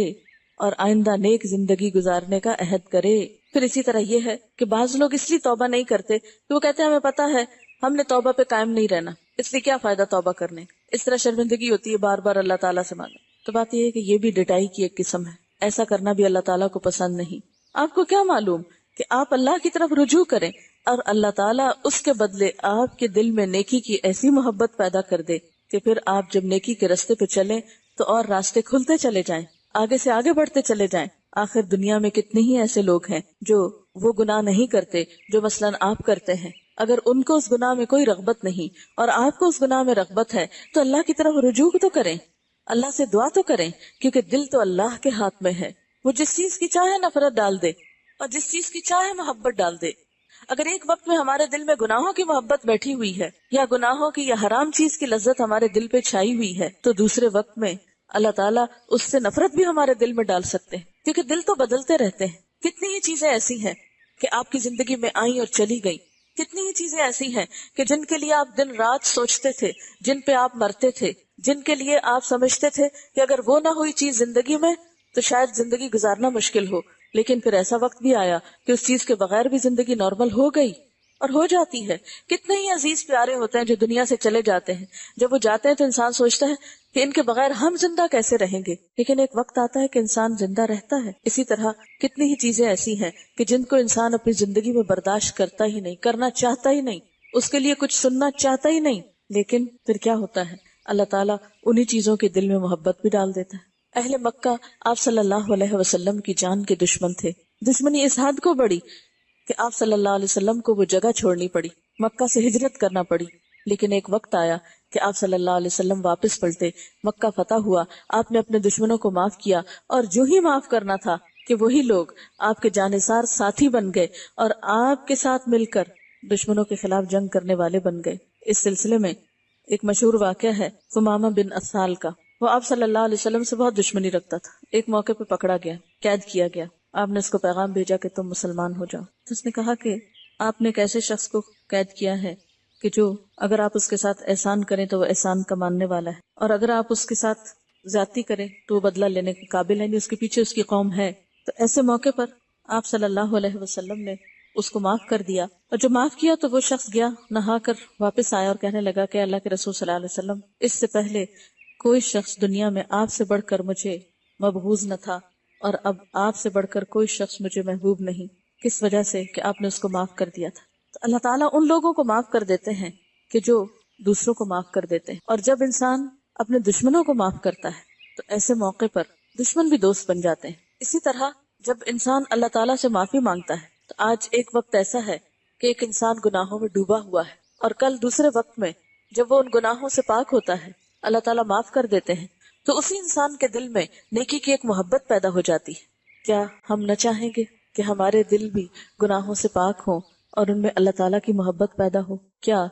Speaker 1: اور آئندہ نیک زندگی گزارنے کا عہد کرے۔ پھر اسی طرح یہ ہے کہ بعض لوگ اس لیے توبہ نہیں کرتے کہ وہ کہتے ہیں ہمیں پتا ہے ہم نے توبہ پہ قائم نہیں رہنا، اس لیے کیا فائدہ توبہ کرنے۔ اس طرح شرمندگی ہوتی ہے بار بار اللہ تعالیٰ سے مانگے۔ تو بات یہ ہے کہ یہ بھی ڈٹائی کی ایک قسم ہے، ایسا کرنا بھی اللہ تعالیٰ کو پسند نہیں۔ آپ کو کیا معلوم کہ آپ اللہ کی طرف رجوع کریں اور اللہ تعالیٰ اس کے بدلے آپ کے دل میں نیکی کی ایسی محبت پیدا کر دے کہ پھر آپ جب نیکی کے راستے پہ چلیں تو اور راستے کھلتے چلے جائیں، آگے سے آگے بڑھتے چلے جائیں۔ آخر دنیا میں کتنے ہی ایسے لوگ ہیں جو وہ گناہ نہیں کرتے جو مثلاً آپ کرتے ہیں۔ اگر ان کو اس گناہ میں کوئی رغبت نہیں اور آپ کو اس گناہ میں رغبت ہے تو اللہ کی طرف رجوع تو کریں، اللہ سے دعا تو کریں، کیونکہ دل تو اللہ کے ہاتھ میں ہے۔ وہ جس چیز کی چاہے نفرت ڈال دے اور جس چیز کی چاہے محبت ڈال دے۔ اگر ایک وقت میں ہمارے دل میں گناہوں کی محبت بیٹھی ہوئی ہے یا گناہوں کی یا حرام چیز کی لذت ہمارے دل پہ چھائی ہوئی ہے تو دوسرے وقت میں اللہ تعالیٰ اس سے نفرت بھی ہمارے دل میں ڈال سکتے ہیں، کیونکہ دل تو بدلتے رہتے ہیں۔ کتنی ہی چیزیں ایسی ہیں کہ آپ کی زندگی میں آئیں اور چلی گئیں، کتنی ہی چیزیں ایسی ہیں کہ جن کے لیے آپ دن رات سوچتے تھے، جن پہ آپ مرتے تھے، جن کے لیے آپ سمجھتے تھے کہ اگر وہ نہ ہوئی چیز زندگی میں تو شاید زندگی گزارنا مشکل ہو، لیکن پھر ایسا وقت بھی آیا کہ اس چیز کے بغیر بھی زندگی نارمل ہو گئی اور ہو جاتی ہے۔ کتنے ہی عزیز پیارے ہوتے ہیں جو دنیا سے چلے جاتے ہیں، جب وہ جاتے ہیں تو انسان سوچتا ہے کہ ان کے بغیر ہم زندہ کیسے رہیں گے، لیکن ایک وقت آتا ہے کہ انسان زندہ رہتا ہے۔ اسی طرح کتنی ہی چیزیں ایسی ہیں کہ جن کو انسان اپنی زندگی میں برداشت کرتا ہی نہیں، کرنا چاہتا ہی نہیں، اس کے لیے کچھ سننا چاہتا ہی نہیں، لیکن پھر کیا ہوتا ہے، اللہ تعالیٰ انہی چیزوں کے دل میں محبت بھی ڈال دیتا ہے۔ اہل مکہ آپ صلی اللہ علیہ وسلم کی جان کے دشمن تھے، دشمنی اس حد کو بڑھی کہ آپ صلی اللہ علیہ وسلم کو وہ جگہ چھوڑنی پڑی، مکہ سے ہجرت کرنا پڑی. لیکن ایک وقت آیا کہ آپ صلی اللہ علیہ وسلم واپس پلٹے، مکہ فتح ہوا، آپ نے اپنے دشمنوں کو معاف کیا، اور جو ہی معاف کرنا تھا کہ وہی لوگ آپ کے جانثار ساتھی بن گئے اور آپ کے ساتھ مل کر دشمنوں کے خلاف جنگ کرنے والے بن گئے. اس سلسلے میں ایک مشہور واقعہ ہے ثمامہ بن اسال کا. وہ آپ صلی اللہ علیہ وسلم سے بہت دشمنی رکھتا تھا. ایک موقع پہ پکڑا گیا، قید کیا گیا. آپ نے اس کو پیغام بھیجا کہ تم مسلمان ہو جاؤ. تو اس نے کہا کہ آپ نے ایک ایسے شخص کو قید کیا ہے کہ جو اگر آپ اس کے ساتھ احسان کریں تو وہ احسان کا ماننے والا ہے، اور اگر آپ اس کے ساتھ زیادتی کریں تو وہ بدلہ لینے کے قابل ہے، یعنی اس کے پیچھے اس کی قوم ہے. تو ایسے موقع پر آپ صلی اللہ علیہ وسلم نے اس کو معاف کر دیا، اور جو معاف کیا تو وہ شخص گیا نہا کر واپس آیا اور کہنے لگا کہ اللہ کے رسول صلی اللہ علیہ وسلم، اس سے پہلے کوئی شخص دنیا میں آپ سے بڑھ کر مجھے مبغوض نہ تھا، اور اب آپ سے بڑھ کر کوئی شخص مجھے محبوب نہیں. کس وجہ سے؟ کہ آپ نے اس کو معاف کر دیا تھا. تو اللہ تعالیٰ ان لوگوں کو معاف کر دیتے ہیں کہ جو دوسروں کو معاف کر دیتے ہیں. اور جب انسان اپنے دشمنوں کو معاف کرتا ہے تو ایسے موقع پر دشمن بھی دوست بن جاتے ہیں. اسی طرح جب انسان اللہ تعالیٰ سے معافی مانگتا ہے تو آج ایک وقت ایسا ہے کہ ایک انسان گناہوں میں ڈوبا ہوا ہے، اور کل دوسرے وقت میں جب وہ ان گناہوں سے پاک ہوتا ہے، اللہ تعالیٰ معاف کر دیتے ہیں، تو اسی انسان کے دل میں نیکی کی ایک محبت پیدا ہو جاتی ہے. کیا ہم نہ چاہیں گے کہ ہمارے دل بھی گناہوں سے پاک ہوں اور ان میں اللہ تعالیٰ کی محبت پیدا ہو؟ کیا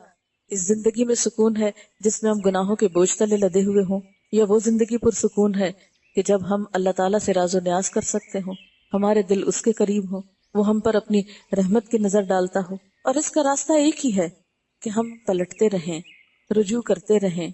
Speaker 1: اس زندگی میں سکون ہے جس میں ہم گناہوں کے بوجھ تلے لدے ہوئے ہوں، یا وہ زندگی پرسکون ہے کہ جب ہم اللہ تعالیٰ سے راز و نیاز کر سکتے ہوں، ہمارے دل اس کے قریب ہوں، وہ ہم پر اپنی رحمت کی نظر ڈالتا ہو؟ اور اس کا راستہ ایک ہی ہے کہ ہم پلٹتے رہیں، رجوع کرتے رہیں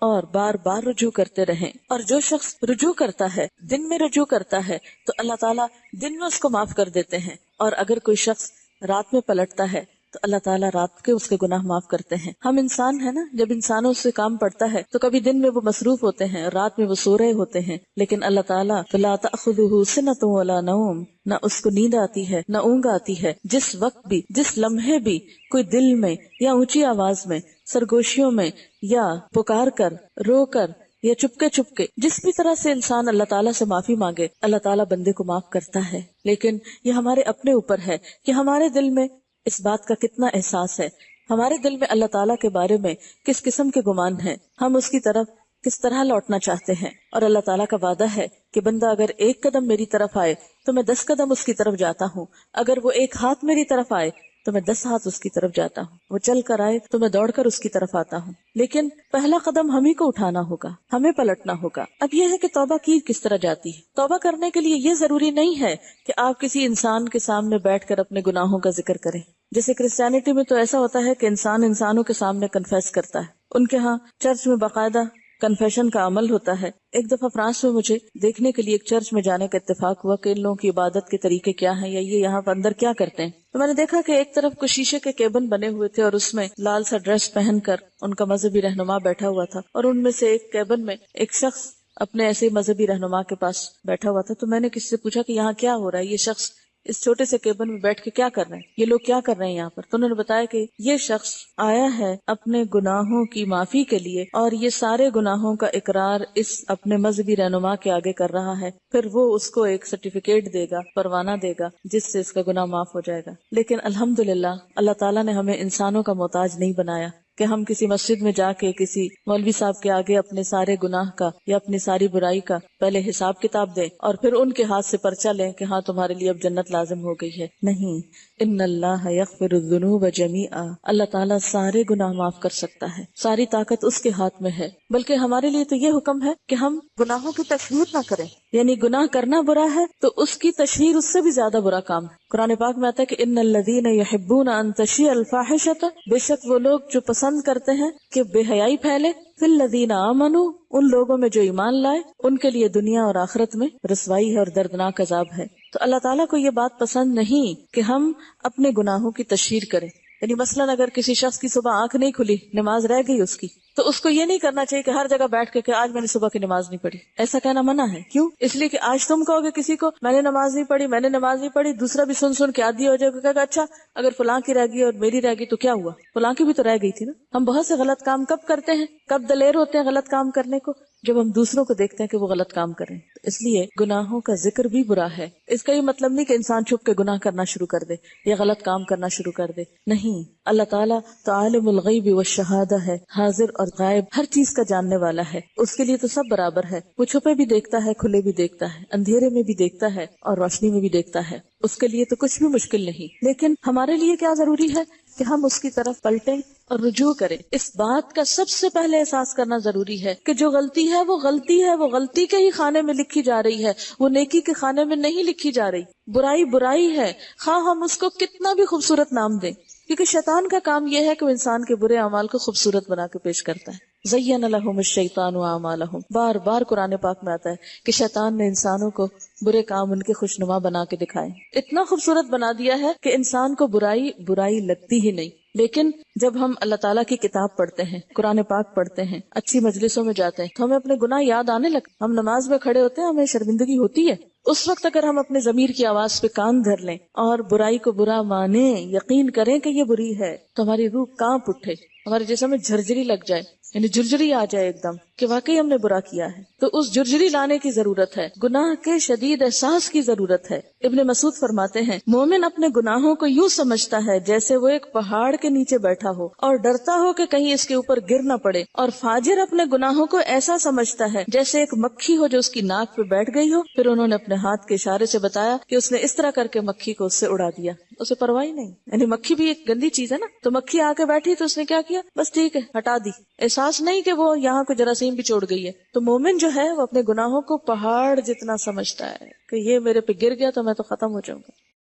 Speaker 1: اور بار بار رجوع کرتے رہیں. اور جو شخص رجوع کرتا ہے، دن میں رجوع کرتا ہے، تو اللہ تعالیٰ دن میں اس کو معاف کر دیتے ہیں. اور اگر کوئی شخص رات میں پلٹتا ہے تو اللہ تعالیٰ رات کے اس کے گناہ معاف کرتے ہیں. ہم انسان ہیں نا، جب انسانوں سے کام پڑتا ہے تو کبھی دن میں وہ مصروف ہوتے ہیں، رات میں وہ سو رہے ہوتے ہیں، لیکن اللہ تعالیٰ لا تأخذہ سنۃ ولا نوم، نہ اس کو نیند آتی ہے نہ اونگ آتی ہے. جس وقت بھی، جس لمحے بھی کوئی دل میں یا اونچی آواز میں، سرگوشیوں میں، یا پکار کر، رو کر، یا چپکے جس بھی طرح سے انسان اللہ تعالیٰ سے معافی مانگے، اللہ تعالیٰ بندے کو معاف کرتا ہے. لیکن یہ ہمارے اپنے اوپر ہے کہ ہمارے دل میں اس بات کا کتنا احساس ہے، ہمارے دل میں اللہ تعالیٰ کے بارے میں کس قسم کے گمان ہیں، ہم اس کی طرف کس طرح لوٹنا چاہتے ہیں. اور اللہ تعالیٰ کا وعدہ ہے کہ بندہ اگر ایک قدم میری طرف آئے تو میں 10 قدم اس کی طرف جاتا ہوں، اگر وہ ایک ہاتھ میری طرف آئے تو میں 10 ہاتھ اس کی طرف جاتا ہوں، وہ چل کر آئے تو میں دوڑ کر اس کی طرف آتا ہوں. لیکن پہلا قدم ہم ہی کو اٹھانا ہوگا، ہمیں پلٹنا ہوگا. اب یہ ہے کہ توبہ کی کس طرح جاتی ہے. توبہ کرنے کے لیے یہ ضروری نہیں ہے کہ آپ کسی انسان کے سامنے بیٹھ کر اپنے گناہوں کا ذکر کریں. جیسے کرسچینٹی میں تو ایسا ہوتا ہے کہ انسان انسانوں کے سامنے کنفیس کرتا ہے. ان کے ہاں چرچ میں باقاعدہ کنفیشن کا عمل ہوتا ہے. ایک دفعہ فرانس میں مجھے دیکھنے کے لیے ایک چرچ میں جانے کا اتفاق ہوا کہ ان لوگوں کی عبادت کے طریقے کیا ہیں، یا یہ یہاں پر اندر کیا کرتے ہیں. تو میں نے دیکھا کہ ایک طرف کچھ شیشے کے کیبن بنے ہوئے تھے اور اس میں لال سا ڈریس پہن کر ان کا مذہبی رہنما بیٹھا ہوا تھا، اور ان میں سے ایک کیبن میں ایک شخص اپنے ایسے مذہبی رہنما کے پاس بیٹھا ہوا تھا. تو میں نے کسی سے پوچھا کہ یہاں کیا ہو رہا ہے، یہ شخص اس چھوٹے سے کیبن میں بیٹھ کے کیا کر رہے ہیں، یہ لوگ کیا کر رہے ہیں یہاں پر؟ تو انہوں نے بتایا کہ یہ شخص آیا ہے اپنے گناہوں کی معافی کے لیے، اور یہ سارے گناہوں کا اقرار اس اپنے مذہبی رہنما کے آگے کر رہا ہے، پھر وہ اس کو ایک سرٹیفکیٹ دے گا، پروانہ دے گا، جس سے اس کا گناہ معاف ہو جائے گا. لیکن الحمدللہ اللہ تعالیٰ نے ہمیں انسانوں کا محتاج نہیں بنایا کہ ہم کسی مسجد میں جا کے کسی مولوی صاحب کے آگے اپنے سارے گناہ کا یا اپنی ساری برائی کا پہلے حساب کتاب دیں اور پھر ان کے ہاتھ سے پرچہ لیں کہ ہاں تمہارے لیے اب جنت لازم ہو گئی ہے. نہیں، ان اللہ یغفر الذنوب جمیعا، اللہ تعالیٰ سارے گناہ معاف کر سکتا ہے، ساری طاقت اس کے ہاتھ میں ہے. بلکہ ہمارے لیے تو یہ حکم ہے کہ ہم گناہوں کی تشہیر نہ کریں، یعنی گناہ کرنا برا ہے تو اس کی تشہیر اس سے بھی زیادہ برا کام ہے. قرآن پاک میں آتا ہے کہ ان الذین یحبون ان تشیع الفاحشۃ، بے شک وہ لوگ جو پسند کرتے ہیں کہ بے حیائی پھیلے، فی الذین آمنوا، ان لوگوں میں جو ایمان لائے، ان کے لیے دنیا اور آخرت میں رسوائی ہے اور دردناک عذاب ہے. تو اللہ تعالیٰ کو یہ بات پسند نہیں کہ ہم اپنے گناہوں کی تشہیر کریں. یعنی مثلاً اگر کسی شخص کی صبح آنکھ نہیں کھلی، نماز رہ گئی اس کی، تو اس کو یہ نہیں کرنا چاہیے کہ ہر جگہ بیٹھ کے کہ آج میں نے صبح کی نماز نہیں پڑھی. ایسا کہنا منع ہے. کیوں؟ اس لیے کہ آج تم کہو گے کسی کو میں نے نماز نہیں پڑھی، میں نے نماز نہیں پڑھی، دوسرا بھی سن کے عادی ہو جائے گا کہ اچھا اگر فلاں کی رہ گئی اور میری رہ گئی تو کیا ہوا، فلاں کی بھی تو رہ گئی تھی نا. ہم بہت سے غلط کام کب کرتے ہیں، کب دلیر ہوتے ہیں غلط کام کرنے کو؟ جب ہم دوسروں کو دیکھتے ہیں کہ وہ غلط کام کریں. اس لیے گناہوں کا ذکر بھی برا ہے. اس کا یہ مطلب نہیں کہ انسان چھپ کے گناہ کرنا شروع کر دے یا غلط کام کرنا شروع کر دے. نہیں، اللہ تعالیٰ تو عالم الغیب والشہادہ ہے، حاضر اور غائب ہر چیز کا جاننے والا ہے. اس کے لیے تو سب برابر ہے. وہ چھپے بھی دیکھتا ہے، کھلے بھی دیکھتا ہے، اندھیرے میں بھی دیکھتا ہے اور روشنی میں بھی دیکھتا ہے. اس کے لیے تو کچھ بھی مشکل نہیں. لیکن ہمارے لیے کیا ضروری ہے کہ ہم اس کی طرف پلٹیں اور رجوع کریں. اس بات کا سب سے پہلے احساس کرنا ضروری ہے کہ جو غلطی ہے وہ غلطی ہے، وہ غلطی کے ہی خانے میں لکھی جا رہی ہے، وہ نیکی کے خانے میں نہیں لکھی جا رہی. برائی برائی ہے، خواہ ہم اس کو کتنا بھی خوبصورت نام دیں، کیونکہ شیطان کا کام یہ ہے کہ وہ انسان کے برے اعمال کو خوبصورت بنا کے پیش کرتا ہے. زین لہم الشیطان اعمالہم، بار بار قرآن پاک میں آتا ہے کہ شیطان نے انسانوں کو برے کام ان کے خوشنما بنا کے دکھائے، اتنا خوبصورت بنا دیا ہے کہ انسان کو برائی برائی لگتی ہی نہیں. لیکن جب ہم اللہ تعالیٰ کی کتاب پڑھتے ہیں، قرآن پاک پڑھتے ہیں، اچھی مجلسوں میں جاتے ہیں تو ہمیں اپنے گناہ یاد آنے لگتے. ہم نماز میں کھڑے ہوتے ہیں، ہمیں شرمندگی ہوتی ہے. اس وقت اگر ہم اپنے ضمیر کی آواز پہ کان دھر لیں اور برائی کو برا مانیں، یقین کریں کہ یہ بری ہے، تو ہماری روح کانپ اٹھے، ہمارے جسم میں جھرجری لگ جائے، یعنی جرجری آ جائے ایک دم کہ واقعی ہم نے برا کیا ہے. تو اس جرجری لانے کی ضرورت ہے، گناہ کے شدید احساس کی ضرورت ہے. ابن مسعود فرماتے ہیں مومن اپنے گناہوں کو یوں سمجھتا ہے جیسے وہ ایک پہاڑ کے نیچے بیٹھا ہو اور ڈرتا ہو کہ کہیں اس کے اوپر گر نہ پڑے، اور فاجر اپنے گناہوں کو ایسا سمجھتا ہے جیسے ایک مکھی ہو جو اس کی ناک پہ بیٹھ گئی ہو. پھر انہوں نے اپنے ہاتھ کے اشارے سے بتایا کہ اس نے اس طرح کر کے مکھی کو اس سے اڑا دیا، اسے پرواہ نہیں. یعنی مکھی بھی ایک گندی چیز ہے نا، تو مکھی آ کے بیٹھی تو اس نے کیا کیا، بس ٹھیک ہے ہٹا دی، احساس نہیں کہ وہ یہاں کو جراثیم بھی چھوڑ گئی ہے. تو مومن جو ہے وہ اپنے گناہوں کو پہاڑ جتنا سمجھتا ہے کہ یہ میرے پہ گر گیا تو میں تو ختم ہو جاؤں گا.